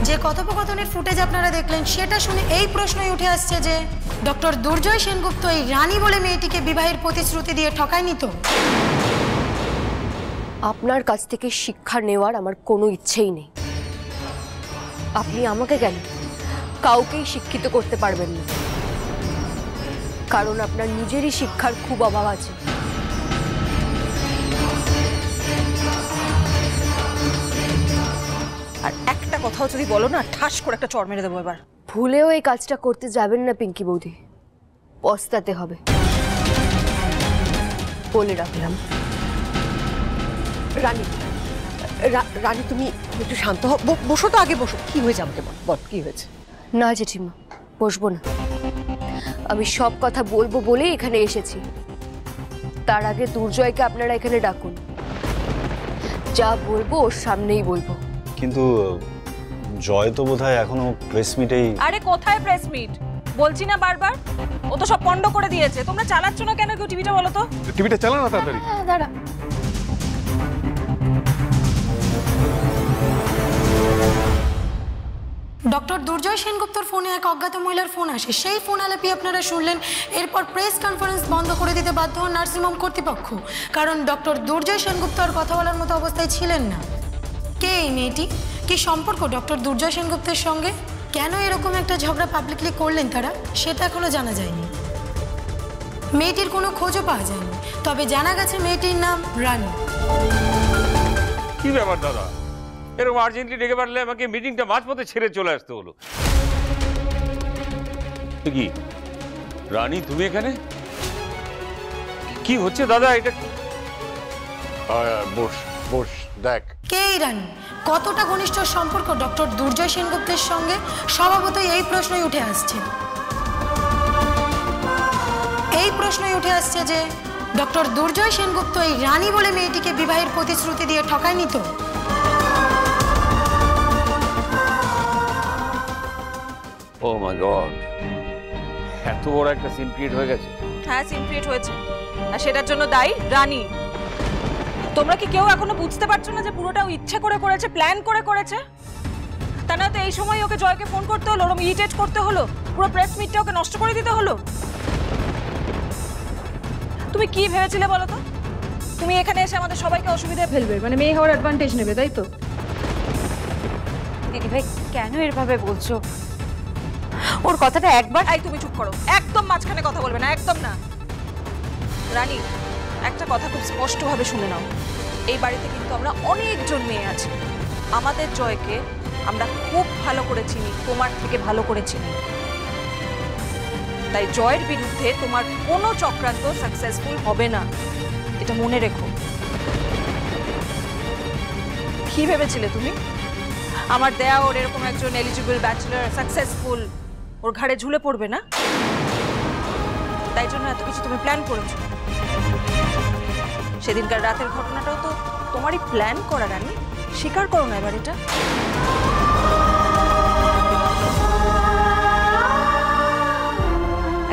যে কথোপকথনের ফুটেজ আপনারা দেখলেন সেটা শুনে এই প্রশ্নই উঠে আসছে যে ডক্টর দুর্জয় সেনগুপ্ত এই রানী বলে মেয়েটিকে বিবাহের প্রতিশ্রুতি দিয়ে ঠকায়নি তো? আপনার কাছ থেকে শিক্ষা নেওয়ার আমার কোনো ইচ্ছেই নেই। আপনি আমাকে কেন কাউকেই শিক্ষিত করতে পারবেন না, কারণ আপনার নিজেরই শিক্ষার খুব অভাব আছে। আর একটা কথাও যদি বলো না, ঠাস করে একটা চড় মেরে দেবো এবার। ভুলেও এই কাজটা করতে যাবেন না পিঙ্কি বৌদি, পস্তাতে হবে, বলে রাখলাম। রানী, রানী তুমি একটু শান্ত হও, বসো তো আগে, বসো। কি হয়েছে আমাকে বল, কি হয়েছে? না জেঠিমা, বসবো না। আমি সব কথা বলবো বলেই এখানে এসেছি। তার আগে দুর্জয়কে আপনারা এখানে ডাকুন, যা বলবো ওর সামনেই বলবো। কিন্তু জয় তো বোধহয় এখনো প্রেস মিটেই। আরে কোথায় প্রেস মিট? বলছি না বারবার, ও তো সব পন্ড করে দিয়েছে। তোমরা চালাচ্ছ না কেন? কেউ টিভিটা বলো তো। টিভিটা চালা না তাড়াতাড়ি। দাঁড়া, ডক্টর দুর্জয় সেনগুপ্তর ফোনে এক অজ্ঞাত মহিলার ফোন আসে। সেই ফোন আলাপি আপনারা শুনলেন। এরপর প্রেস কনফারেন্স বন্ধ করে দিতে বাধ্য হন নার্সিংহোম কর্তৃপক্ষ, কারণ ডক্টর দুর্জয় সেনগুপ্ত আর কথা বলার মতো অবস্থায় ছিলেন না। কে এই মেয়েটি? কি সম্পর্ক ডক্টর দুর্জয় সেনগুপ্তের সঙ্গে? কেন এরকম একটা ঝগড়া পাবলিকলি করলেন তারা, সেটা এখনো জানা যায়নি। মেয়েটির কোনো খোঁজও পাওয়া যায়নি, তবে জানা গেছে মেয়েটির নাম রানী। কি ব্যাপার দাদা, এরকম আর্জেন্টলি ডেকে পারলে আমাকে মিটিংটা মাঝপথে ছেড়ে চলে আসতে হলো। কি রানী, তুমি এখানে? কি হচ্ছে দাদা এটা? বস বস, দেখ কে এই রানী? কতটা ঘনিষ্ঠ সম্পর্ক ডক্টর দুর্জয় সেনগুপ্তের সঙ্গে? স্বভাবতই এই প্রশ্নই উঠে আসছে। এই প্রশ্নই উঠে আসছে যে ডক্টর দুর্জয় সেনগুপ্ত এই রানী বলে মেয়েটিকে বিবাহের প্রতিশ্রুতি দিয়ে ঠকায়নি তো? ও মাই গড, এত বড় একটা সিন ক্রিয়েট হয়ে গেছে। হ্যাঁ, সিন ক্রিয়েট হয়েছে, আর সেটার জন্য দায়ী রানী। তোমরা কি কেউ এখনো বুঝতে পারছো না যে পুরোটা ও ইচ্ছে করে করেছে, প্ল্যান করে করেছে? তা না তো এই সময় ওকে জয়কে ফোন করতে হলো, ওরম ইরিটেট করতে হলো, পুরো প্রেস মিটটা ওকে নষ্ট করে দিতে হলো। তুমি কি ভেবেছিলে বলো তো? তুমি এখানে এসে আমাদের সবাইকে অসুবিধায় ফেলবে, মানে মেয়ে হওয়ার অ্যাডভান্টেজ নেবে, তাই তো? দিদি ভাই কেন এভাবে বলছো? ওর কথাটা একবার। এই তুমি চুপ করো, একদম মাঝখানে কথা বলবে না, একদম না। রানী, একটা কথা খুব স্পষ্টভাবে শুনে নাও, এই বাড়িতে কিন্তু আমরা অনেকজন মেয়ে আছি। আমাদের জয়কে আমরা খুব ভালো করে চিনি, তোমার থেকে ভালো করে চিনি। তাই জয়ের বিরুদ্ধে তোমার কোনো চক্রান্ত সাকসেসফুল হবে না, এটা মনে রেখো। কি ভেবেছিলে তুমি আমার দেয়া ওর এরকম একজন এলিজিবল ব্যাচেলর, সাকসেসফুল, ওর ঘাড়ে ঝুলে পড়বে না? তাই জন্য এত কিছু তুমি প্ল্যান করেছো। সেদিনকার রাতের ঘটনাটাও তো তোমারই প্ল্যান করা, রানী। স্বীকার করো না এবার এটা?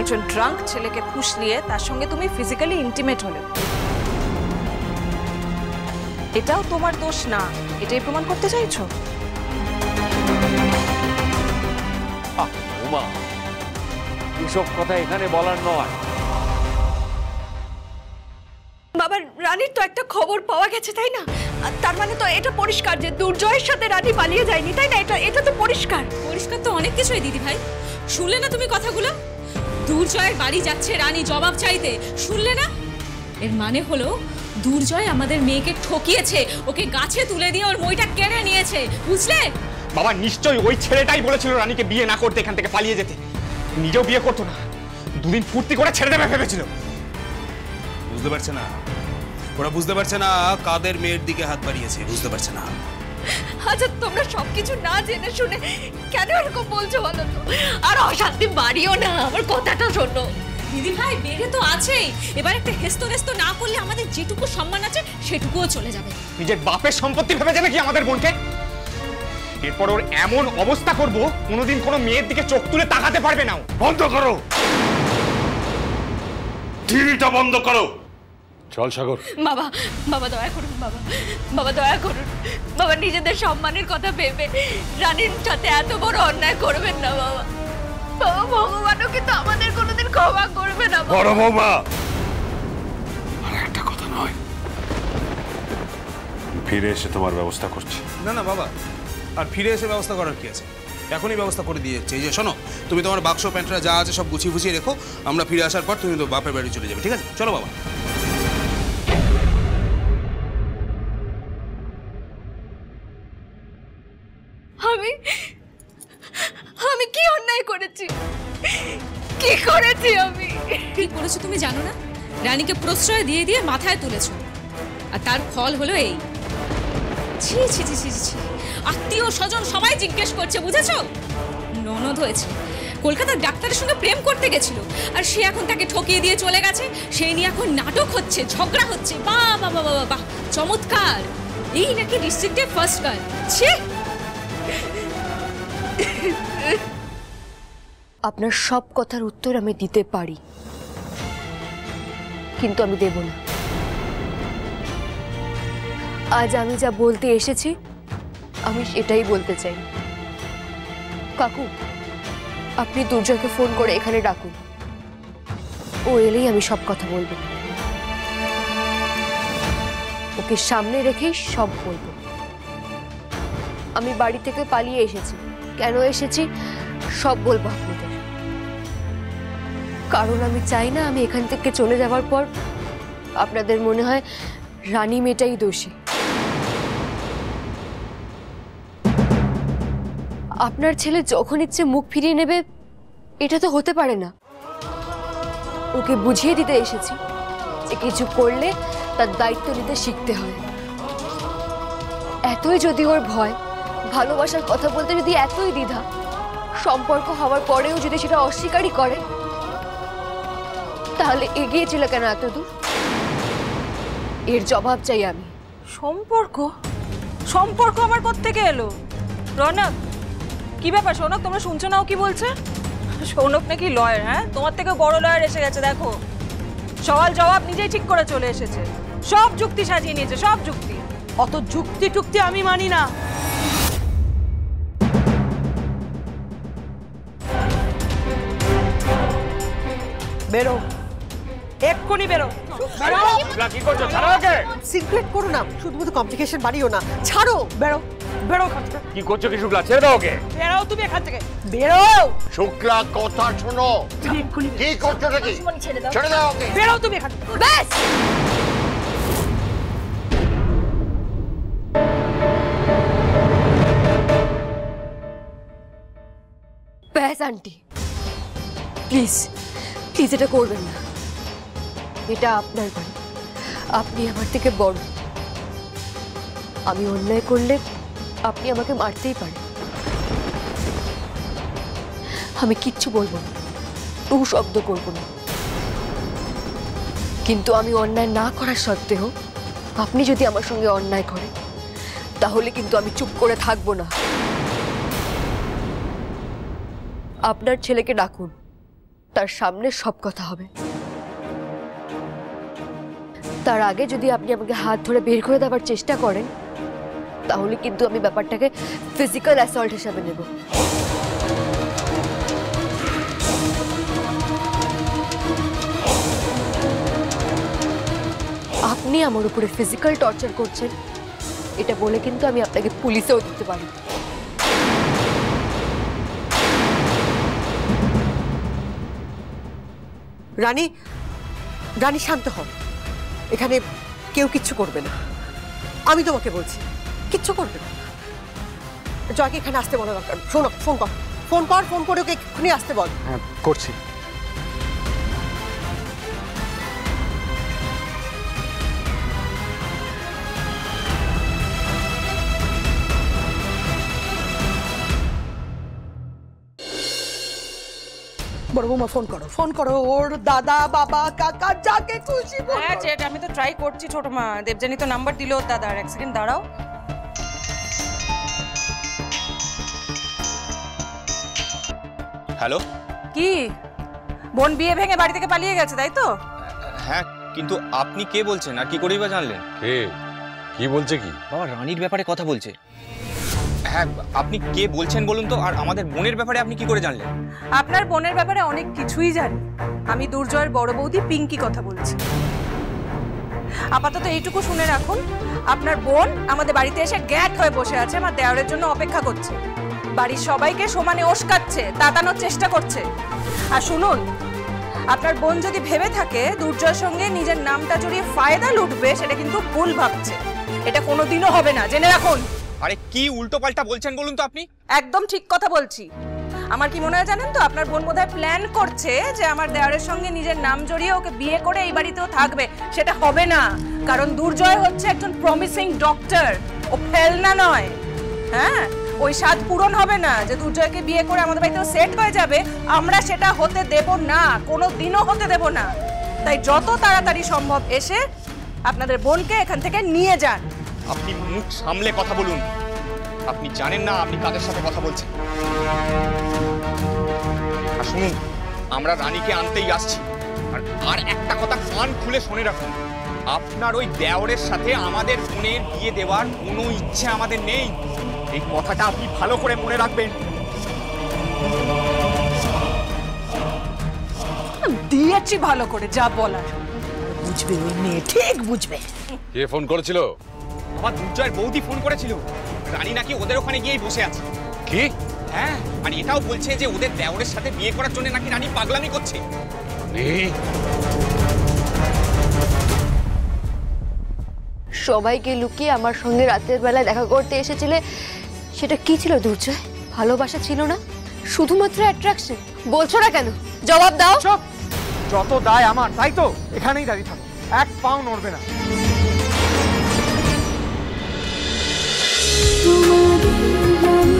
একজন ড্রাঙ্ক ছেলেকে ফুসলিয়ে তার সঙ্গে তুমি ফিজিক্যালি ইন্টিমেট হলে, এটাও তোমার দোষ না, এটাই প্রমাণ করতে চাইছো? উমা, এসব কথা এখানে বলার নয়। বাবা, রানীর তো একটা খবর পাওয়া গেছে, তাই না? তার মানে তো এটা পরিষ্কার যে দুর্জয়ের সাথে রানী পালিয়ে যায়নি, তাই না? এটা তো পরিষ্কার। পরিষ্কার তো অনেক কিছুই দিদি ভাই। শুনলে না তুমি কথাগুলো? দুর্জয়ের বাড়ি যাচ্ছে রানী জবাব চাইতে, শুনলে না? এর মানে হলো দুর্জয় আমাদের মেয়েকে ঠকিয়েছে, ওকে গাছে তুলে দিয়ে ওর মইটা কেড়ে নিয়েছে, বুঝলে? বাবা নিশ্চয়ই ওই ছেলেটাই বলেছিল রানীকে বিয়ে না করতে, এখান থেকে পালিয়ে যেতে। নিজেও বিয়ে করতো না, দুদিন ফুর্তি করে ছেড়ে দেবে ভেবেছিল। বুঝতে পারছে না ওরা, বুঝতে পারছে না কাদের মেয়ের দিকে হাত বাড়িয়েছে, বুঝতে পারছে না। আচ্ছা, তোমরা সবকিছু না জেনে শুনে কেন এরকম বলছো বলো তো? আর অশান্তি বাড়িও না, আমার কথাটা শোনো। দিদি ভাই বেড়ে তো আছেই, এবার একটা হেস্ত নেস্ত না করলে আমাদের যেটুকু সম্মান আছে সেটুকুও চলে যাবে। নিজের বাপের সম্পত্তি ভেবে যাবে কি আমাদের বোনকে? এরপর ওর এমন অবস্থা করব, কোনোদিন কোনো মেয়ের দিকে চোখ তুলে তাকাতে পারবে না। বন্ধ করো, টিভিটা বন্ধ করো। চল সাগর। বাবা বাবা দয়া করুন, বাবা বাবা দয়া করুন, বাবা নিজেদের সম্মানের কথা ভেবে রানীর সাথে এত বড় অন্যায় করবেন না বাবা। বাবা ভগবানও কিন্তু আমাদের কোনোদিন ক্ষমা করবে না বড় বৌমা, আর একটা কথা নয়, ফিরে এসে তোমার ব্যবস্থা করছি। না না বাবা, আর ফিরে এসে ব্যবস্থা করার কি আছে, এখনই ব্যবস্থা করে দিয়ে যাচ্ছে। এই যে শোনো, তুমি তোমার বাক্স প্যান্টরা যা আছে সব গুছিয়ে ফুছিয়ে রেখো, আমরা ফিরে আসার পর তুমি তো বাপের বাড়ি চলে যাবে, ঠিক আছে? চলো বাবা। আমি আমি কি অন্যায় করেছি, কি করেছি আমি? কি করেছো তুমি জানো না? রানীকে প্রশ্রয় দিয়ে দিয়ে মাথায় তুলেছো, আর তার ফল হলো এই। ছি ছি ছি ছি ছি, আত্মীয় স্বজন সবাই জিজ্ঞেস করছে, বুঝেছো? ননদ হয়েছে, কলকাতার ডাক্তারের সঙ্গে প্রেম করতে গেছিল, আর সে এখন তাকে ঠকিয়ে দিয়ে চলে গেছে। সেই নিয়ে এখন নাটক হচ্ছে, ঝগড়া হচ্ছে। বাহ বাহ বাহ বাহ বাহ, চমৎকার! এই নাকি ডিস্ট্রিক্টের ফার্স্ট গার্ল। ছি! আপনার সব কথার উত্তর আমি দিতে পারি, কিন্তু আমি দেব না। আজ আমি যা বলতে এসেছি আমি সেটাই বলতে চাই। কাকু, আপনি দুর্জয়কে ফোন করে এখানে ডাকুন, ও এলেই আমি সব কথা বলবো। ওকে সামনে রেখেই সব বলবো। আমি বাড়ি থেকে পালিয়ে এসেছি, কেন এসেছি সব বলবো আপনাদের। কারণ আমি চাই না আমি এখান থেকে চলে যাওয়ার পর আপনাদের মনে হয় রানী মেয়েটাই দোষী। আপনার ছেলে যখন ইচ্ছে মুখ ফিরিয়ে নেবে এটা তো হতে পারে না। ওকে বুঝিয়ে দিতে এসেছি যে কিছু করলে তার দায়িত্ব নিতে শিখতে হয়। এতই যদি ওর ভয়, ভালোবাসার কথা বলতে যদি এতই দ্বিধা, সম্পর্ক হওয়ার পরেও যদি সেটা অস্বীকারই করে, তাহলে এগিয়েছিল কেন এত দূর? এর জবাব চাই আমি। সম্পর্ক? সম্পর্ক আমার কোত্থেকে এলো? রনক, কি ব্যাপার? শোনক, তোমরা শুনছো না ও কি বলছে? শোনক নাকি লয়ার? হ্যাঁ, তোমার থেকে বড় লয়ার এসে গেছে। দেখো, সওয়াল জবাব নিজেই ঠিক করে চলে এসেছে, সব যুক্তি সাজিয়ে নিয়েছে, সব যুক্তি। অত যুক্তি টুক্তি আমি মানি না। বেরো, এক্ষুনি বেরো। কি করছো? ছাড়ো ওকে। সিক্রেট করো না, শুধু কমপ্লিকেশন বাড়িও না। ছাড়ো, বেরো বেরো এখান থেকে। কি করছো কি শুক্লা? ছেড়ে দাও ওকে। বেরো তুমি এখান থেকে, বেরো। শুক্লা, কথা শোনো। কি করছো নাকি? ছেড়ে দাও ওকে। বেরো তুমি এখান থেকে। ব্যাস, ব্যাস আন্টি, প্লিজ প্লিজ এটা করবেন না। এটা আপনার বাড়ি, আপনি আমার থেকে বড়। আমি অন্যায় করলে আপনি আমাকে মারতেই পারেন, আমি কিচ্ছু বলবো না, টু শব্দ করবো না। কিন্তু আমি অন্যায় না করার সত্ত্বেও আপনি যদি আমার সঙ্গে অন্যায় করেন, তাহলে কিন্তু আমি চুপ করে থাকবো না। আপনার ছেলেকে ডাকুন, তার সামনে সব কথা হবে। তার আগে যদি আপনি আমাকে হাত ধরে বের করে দেওয়ার চেষ্টা করেন, তাহলে কিন্তু আমি ব্যাপারটাকে ফিজিক্যাল অ্যাসল্ট হিসাবে নেব। আপনি আমার উপরে ফিজিক্যাল টর্চার করছেন এটা বলে কিন্তু আমি আপনাকে পুলিশেও দিতে পারি। রানী, রানী শান্ত হও। এখানে কেউ কিচ্ছু করবে না, আমি তোমাকে বলছি, কিচ্ছু করবে না। জয়কে এখানে আসতে বলা দরকার। শোনো, ফোন কর, ফোন কর, ফোন করে ওকে এক্ষুনি আসতে বল। হ্যাঁ করছি। বড় বৌমা ফোন করো, ফোন করো। ওর দাদা, বাবা, কাকা, যাকে খুশি বলো। হ্যাঁ জেঠ, আমি তো ট্রাই করছি ছোট মা। দেবজানি তো নাম্বার দিল ওর দাদার। এক সেকেন্ড দাঁড়াও। হ্যালো, কি বোন বিয়ে ভেঙে বাড়ি থেকে পালিয়ে গেছে, তাই তো? হ্যাঁ কিন্তু আপনি কে বলছেন আর কি করেই বা জানলেন? কে কি বলছে কি? বাবা রানীর ব্যাপারে কথা বলছে। হ্যাঁ, আপনি কে বলছেন বলুন তো, আর আমাদের বোনের ব্যাপারে আপনি কি করে জানলেন? আপনার বোনের ব্যাপারে অনেক কিছুই জানি। আমি দুর্জয়ের বড় বৌদি পিঙ্কি কথা বলছি। আপাতত এইটুকু শুনে রাখুন, আপনার বোন আমাদের বাড়িতে এসে গ্যাট হয়ে বসে আছে, আমার দেওরের জন্য অপেক্ষা করছে। বাড়ির সবাইকে সমানে ওস্কাচ্ছে, তাতানোর চেষ্টা করছে। আর শুনুন, আপনার বোন যদি ভেবে থাকে দুর্জয়ের সঙ্গে নিজের নামটা জড়িয়ে ফায়দা লুটবে, সেটা কিন্তু ভুল ভাবছে। এটা কোনোদিনও হবে না, জেনে রাখুন। আরে কি উল্টো পাল্টা বলছেন বলুন তো আপনি? একদম ঠিক কথা বলছি। আমার কি মনে হয় জানেন তো, আপনার বোন বোধহয় প্ল্যান করছে যে আমার দেওরের সঙ্গে নিজের নাম জড়িয়ে ওকে বিয়ে করে এই বাড়িতেও থাকবে। সেটা হবে না, কারণ দুর্জয় হচ্ছে একজন প্রমিসিং ডক্টর, ও ফেলনা নয়। হ্যাঁ, ওই স্বাদ পূরণ হবে না যে দুর্জয়কে বিয়ে করে আমাদের বাড়িতেও সেট হয়ে যাবে। আমরা সেটা হতে দেব না, কোনো দিনও হতে দেব না। তাই যত তাড়াতাড়ি সম্ভব এসে আপনাদের বোনকে এখান থেকে নিয়ে যান। আপনি মুখ সামলে কথা বলুন। আপনি জানেন না আপনি কাদের সাথে কথা বলছেন। আর শুনুন, আমরা রানীকে আনতেই আসছি। আর একটা কথা কান খুলে শুনে রাখুন, আপনার ওই দেওরের সাথে আমাদের বোনের বিয়ে দেওয়ার কোনো ইচ্ছে আমাদের নেই। এই কথাটা আপনি ভালো করে মনে রাখবেন। দিয়েছি ভালো করে, যা বলার। বুঝবে ওই মেয়ে, ঠিক বুঝবে। কে ফোন করেছিল? আমার দুর্জয়ের বৌদি ফোন করেছিল। রানী নাকি ওদের ওখানে গিয়েই বসে আছে। কি? হ্যাঁ, আর এটাও বলছে যে ওদের দেওরের সাথে বিয়ে করার জন্য নাকি রানী পাগলামি করছে। সবাইকে লুকিয়ে আমার সঙ্গে রাতের বেলায় দেখা করতে এসেছিলে, সেটা কি ছিল দুর্জয়? ভালোবাসা ছিল না, শুধুমাত্র অ্যাট্রাকশন? বলছো না কেন? জবাব দাও। যত দায় আমার, তাই তো এখানেই দাঁড়িয়ে থাকো, এক পাও নড়বে না। তোমাদের